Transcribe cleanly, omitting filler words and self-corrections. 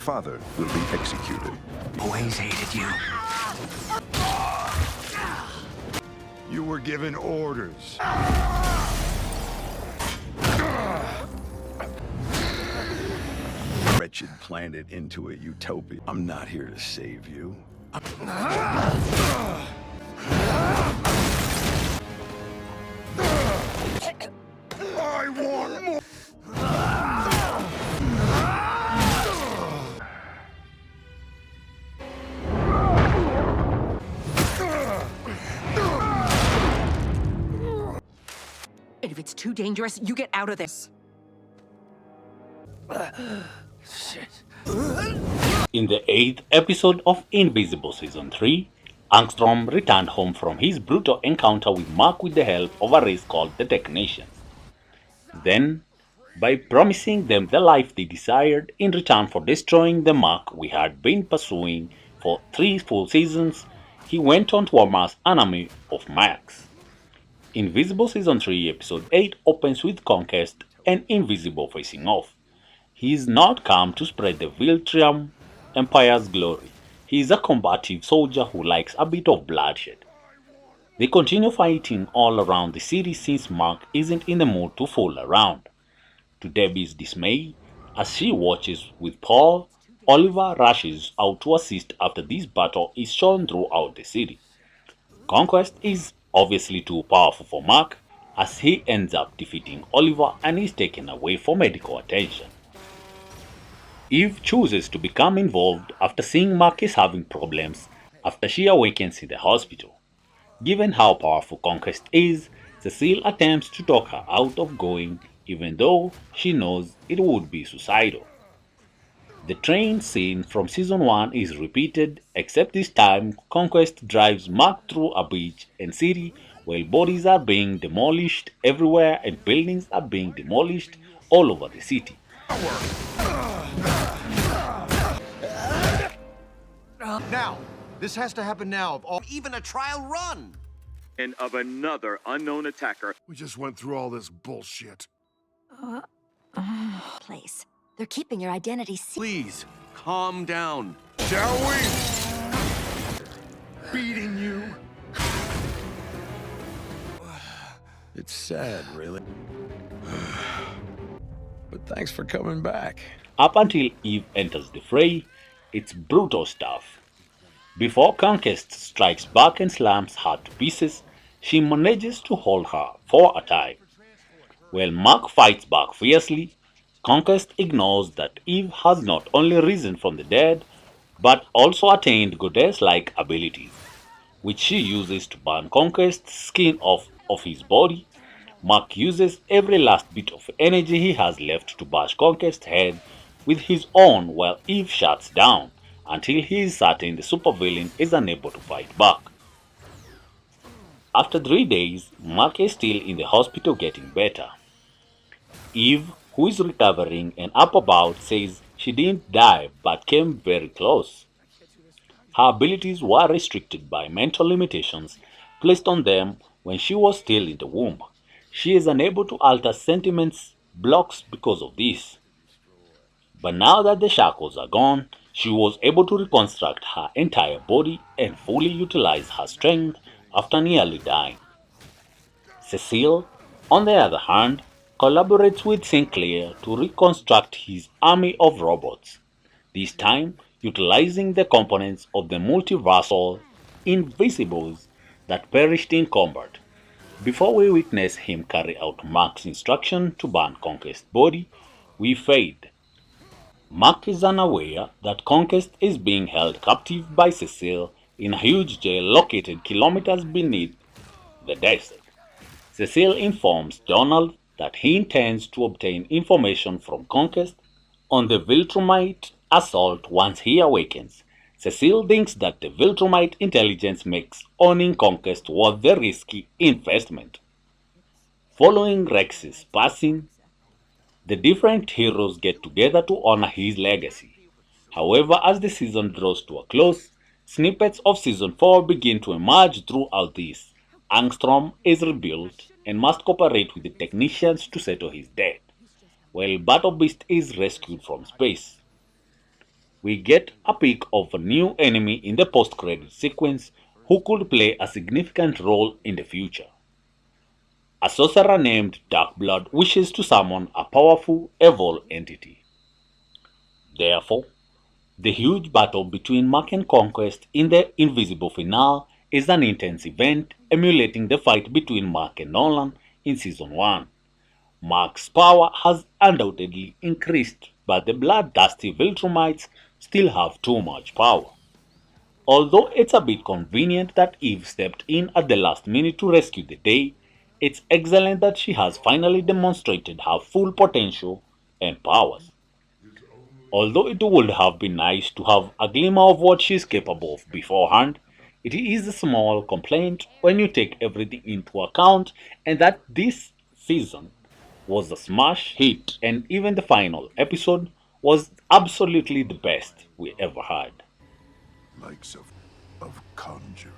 Father will be executed. Always hated you. You were given orders. Wretched planet into a utopia. I'm not here to save you. I want more. And if it's too dangerous, you get out of this. In the 8th episode of Invisible Season 3, Angstrom returned home from his brutal encounter with Mark with the help of a race called the Technicians. Then, by promising them the life they desired in return for destroying the Mark we had been pursuing for 3 full seasons, he went on to amass an army of Marks. Invisible Season 3 Episode 8 opens with Conquest and Invincible facing off. He is not come to spread the Viltrium Empire's glory. He is a combative soldier who likes a bit of bloodshed. They continue fighting all around the city since Mark isn't in the mood to fool around. To Debbie's dismay, as she watches with Paul, Oliver rushes out to assist after this battle is shown throughout the city. Conquest is obviously too powerful for Mark, as he ends up defeating Oliver and is taken away for medical attention. Eve chooses to become involved after seeing Mark is having problems after she awakens in the hospital. Given how powerful Conquest is, Cecile attempts to talk her out of going even though she knows it would be suicidal. The train scene from season 1 is repeated, except this time Conquest drives Mark through a beach and city while bodies are being demolished everywhere and buildings are being demolished all over the city. Now, this has to happen now. Of all, even a trial run. And of another unknown attacker. We just went through all this bullshit. Place. They're keeping your identity secret. Please, calm down. Shall we? Beating you? It's sad, really. But thanks for coming back. Up until Eve enters the fray, it's brutal stuff. Before Conquest strikes back and slams her to pieces, she manages to hold her for a time. While Mark fights back fiercely, Conquest ignores that Eve has not only risen from the dead, but also attained goddess-like abilities, which she uses to burn Conquest's skin off of his body. Mark uses every last bit of energy he has left to bash Conquest's head with his own while Eve shuts down, until he is certain the supervillain is unable to fight back. After 3 days, Mark is still in the hospital getting better. Eve, who is recovering and up about, says she didn't die but came very close. Her abilities were restricted by mental limitations placed on them when she was still in the womb. She is unable to alter sentiments blocks because of this. But now that the shackles are gone, she was able to reconstruct her entire body and fully utilize her strength after nearly dying. Cecile, on the other hand, collaborates with Sinclair to reconstruct his army of robots, this time utilizing the components of the multiversal Invincibles that perished in combat. Before we witness him carry out Mark's instruction to burn Conquest's body, we fade. Mark is unaware that Conquest is being held captive by Cecile in a huge jail located kilometers beneath the desert. Cecile informs Donald that he intends to obtain information from Conquest on the Viltrumite assault once he awakens. Cecile thinks that the Viltrumite intelligence makes owning Conquest worth the risky investment. Following Rex's passing, the different heroes get together to honor his legacy. However, as the season draws to a close, snippets of Season 4 begin to emerge throughout this. Angstrom is rebuilt and must cooperate with the technicians to settle his debt, while Battle Beast is rescued from space. We get a peek of a new enemy in the post-credit sequence who could play a significant role in the future. A sorcerer named Darkblood wishes to summon a powerful evil entity. Therefore, the huge battle between Mark and Conquest in the Invincible finale is an intense event emulating the fight between Mark and Nolan in Season 1. Mark's power has undoubtedly increased, but the bloodthirsty Viltrumites still have too much power. Although it's a bit convenient that Eve stepped in at the last minute to rescue the day, it's excellent that she has finally demonstrated her full potential and powers. Although it would have been nice to have a glimmer of what she's capable of beforehand, it is a small complaint when you take everything into account and that this season was a smash hit and even the final episode was absolutely the best we ever had. Likes of conjuring.